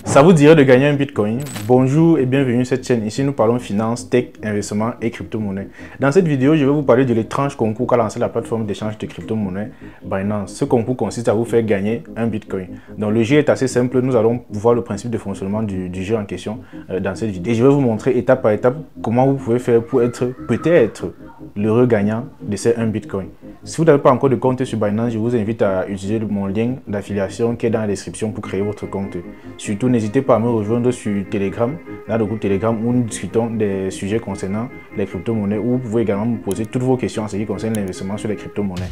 Ça vous dirait de gagner un Bitcoin? Bonjour et bienvenue sur cette chaîne. Ici, nous parlons finance, tech, investissement et crypto-monnaie. Dans cette vidéo, je vais vous parler de l'étrange concours qu'a lancé la plateforme d'échange de crypto-monnaie Binance. Ce concours consiste à vous faire gagner un Bitcoin. Donc, le jeu est assez simple. Nous allons voir le principe de fonctionnement du jeu en question dans cette vidéo. Et je vais vous montrer étape par étape comment vous pouvez faire pour être peut-être l'heureux gagnant de ces 1 Bitcoin. Si vous n'avez pas encore de compte sur Binance, je vous invite à utiliser mon lien d'affiliation qui est dans la description pour créer votre compte. Surtout, n'hésitez pas à me rejoindre sur Telegram, dans le groupe Telegram où nous discutons des sujets concernant les crypto-monnaies, où vous pouvez également me poser toutes vos questions en ce qui concerne l'investissement sur les crypto-monnaies.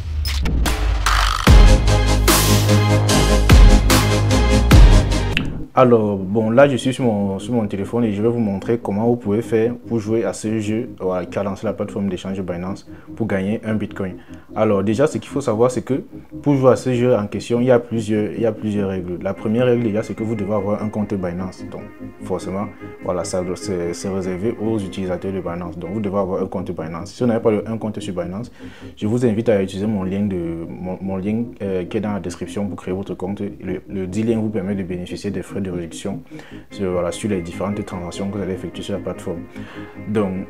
Alors, bon, là, je suis sur mon téléphone et je vais vous montrer comment vous pouvez faire pour jouer à ce jeu qui a lancé la plateforme d'échange Binance pour gagner un Bitcoin. Alors, déjà, ce qu'il faut savoir, c'est que pour jouer à ce jeu en question, il y a plusieurs règles. La première règle, déjà, c'est que vous devez avoir un compte Binance. Donc, forcément, voilà, ça c'est réservé aux utilisateurs de Binance. Donc, vous devez avoir un compte Binance. Si vous n'avez pas un compte sur Binance, je vous invite à utiliser mon lien qui est dans la description pour créer votre compte. Le dit lien vous permet de bénéficier des frais de réduction sur les différentes transactions que vous allez effectuer sur la plateforme. Donc,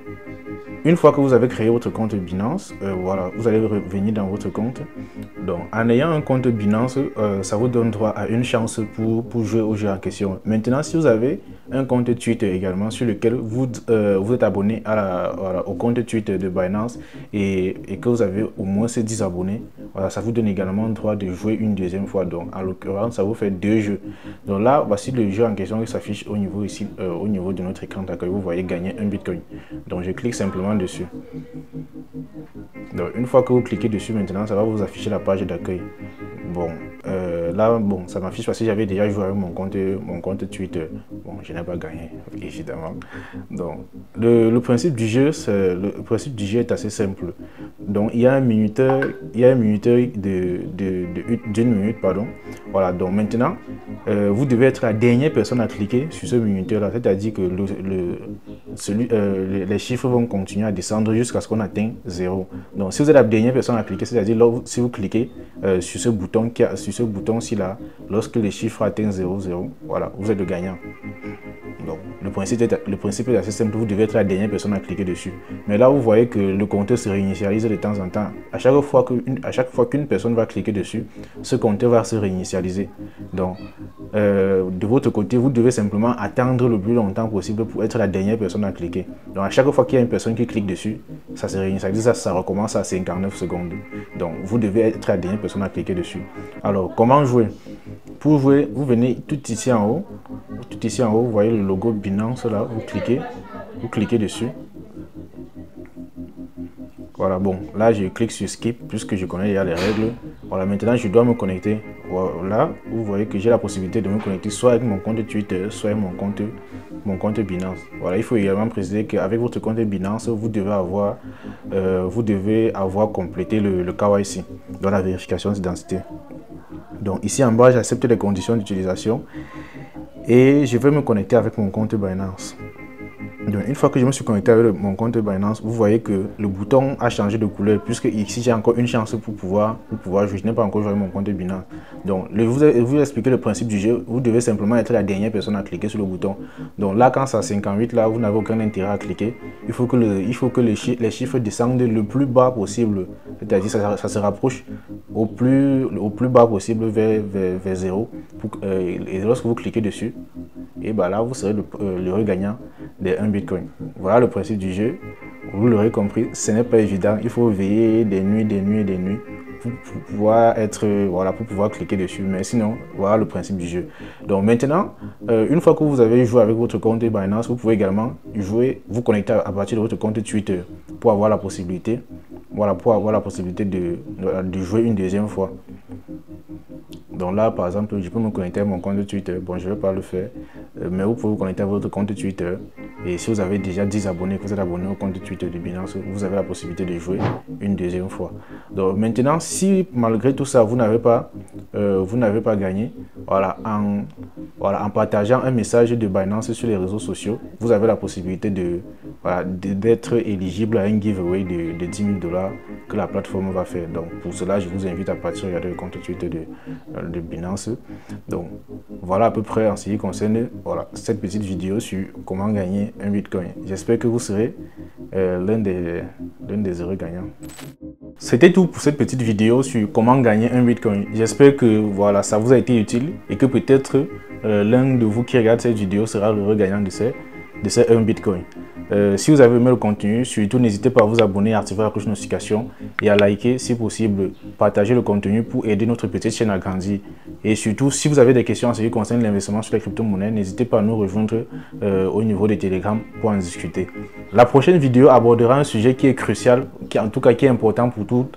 une fois que vous avez créé votre compte Binance, voilà, vous allez revenir dans votre compte. Donc, en ayant un compte Binance, ça vous donne droit à une chance pour jouer au jeu en question. Maintenant, si vous avez un compte Twitter également sur lequel vous êtes abonné au compte Twitter de Binance et que vous avez au moins ces 10 abonnés, voilà, ça vous donne également droit de jouer une deuxième fois. Donc, en l'occurrence, ça vous fait 2 jeux. Donc là, voici le jeu en question qui s'affiche au niveau ici, au niveau de notre écran d'accueil. Vous voyez gagner un Bitcoin. Donc, je clique simplement dessus. Donc, une fois que vous cliquez dessus, maintenant, ça va vous afficher la page d'accueil. Bon, là, bon, ça m'affiche parce que j'avais déjà joué avec mon compte Twitter. Bon, je n'ai pas gagné, évidemment. Donc, le principe du jeu est assez simple. Donc, il y a un minuteur, d'une minute, pardon. Voilà, donc maintenant, vous devez être la dernière personne à cliquer sur ce minuteur-là, c'est-à-dire que les chiffres vont continuer à descendre jusqu'à ce qu'on atteigne 0. Donc, si vous êtes la dernière personne à cliquer, c'est-à-dire si vous cliquez sur ce bouton-ci là, lorsque les chiffres atteignent 0, voilà, vous êtes le gagnant. Donc, le principe est assez simple, vous devez être la dernière personne à cliquer dessus. Mais là, vous voyez que le compteur se réinitialise de temps en temps. À chaque fois qu'une personne va cliquer dessus, ce compteur va se réinitialiser. Donc, de votre côté, vous devez simplement attendre le plus longtemps possible pour être la dernière personne à cliquer. Donc, à chaque fois qu'il y a une personne qui clique dessus, ça se réinitialise, ça recommence à 59 secondes. Donc, vous devez être la dernière personne à cliquer dessus. Alors, comment jouer? Pour jouer, vous venez tout ici en haut. Tout ici en haut, vous voyez le logo Binance là, vous cliquez dessus. Voilà, bon, là je clique sur Skip puisque je connais déjà les règles. Voilà, maintenant je dois me connecter. Voilà, vous voyez que j'ai la possibilité de me connecter soit avec mon compte Twitter, soit avec mon compte Binance. Voilà, il faut également préciser qu'avec votre compte Binance, vous devez avoir complété le KYC, dans la vérification d'identité. Donc ici en bas, j'accepte les conditions d'utilisation et je vais me connecter avec mon compte Binance. Donc, une fois que je me suis connecté avec mon compte Binance, vous voyez que le bouton a changé de couleur puisque ici j'ai encore une chance pour pouvoir jouer. Je n'ai pas encore joué mon compte Binance. Donc, vous expliquer le principe du jeu. Vous devez simplement être la dernière personne à cliquer sur le bouton. Donc là, quand c'est à 58, là, vous n'avez aucun intérêt à cliquer. Il faut que les chiffres descendent le plus bas possible. C'est-à-dire ça se rapproche au plus bas possible vers 0. Et lorsque vous cliquez dessus, et ben là, vous serez le gagnant des 1 Bitcoin. Voilà le principe du jeu. Vous l'aurez compris, ce n'est pas évident. Il faut veiller des nuits pour pouvoir pour pouvoir cliquer dessus. Mais sinon, voilà le principe du jeu. Donc maintenant, une fois que vous avez joué avec votre compte Binance, vous pouvez également vous connecter à partir de votre compte Twitter pour avoir la possibilité, de jouer une deuxième fois. Donc là, par exemple, je peux me connecter à mon compte Twitter. Bon, je ne vais pas le faire, mais vous pouvez vous connecter à votre compte Twitter. Et si vous avez déjà 10 abonnés, que vous êtes abonné au compte Twitter de Binance, vous avez la possibilité de jouer une deuxième fois. Donc maintenant, si malgré tout ça, vous n'avez pas gagné, voilà, en partageant un message de Binance sur les réseaux sociaux, vous avez la possibilité d'être éligible à un giveaway de 10 000 $. que la plateforme va faire. Donc pour cela, je vous invite à partir regarder le compte Twitter de Binance. Donc voilà à peu près en ce qui concerne cette petite vidéo sur comment gagner un Bitcoin. J'espère que vous serez l'un des heureux gagnants. C'était tout pour cette petite vidéo sur comment gagner un Bitcoin. J'espère que ça vous a été utile et que peut-être l'un de vous qui regarde cette vidéo sera l'heureux gagnant de ces 1 Bitcoin. Si vous avez aimé le contenu, surtout n'hésitez pas à vous abonner, à activer la cloche de notification et à liker si possible, partager le contenu pour aider notre petite chaîne à grandir. Et surtout, si vous avez des questions en ce qui concerne l'investissement sur les crypto-monnaies, n'hésitez pas à nous rejoindre au niveau de Telegram pour en discuter. La prochaine vidéo abordera un sujet qui est crucial, qui est important pour tout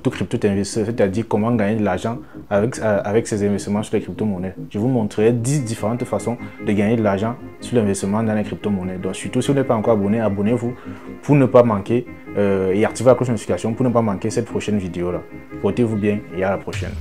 crypto-investisseur, c'est-à-dire comment gagner de l'argent avec ses investissements sur les crypto-monnaies. Je vous montrerai 10 différentes façons de gagner de l'argent sur l'investissement dans les crypto-monnaies. Donc surtout, si vous n'êtes pas encore abonné, abonnez-vous pour ne pas manquer et activez la cloche de notification pour ne pas manquer cette prochaine vidéo-là. Portez-vous bien et à la prochaine.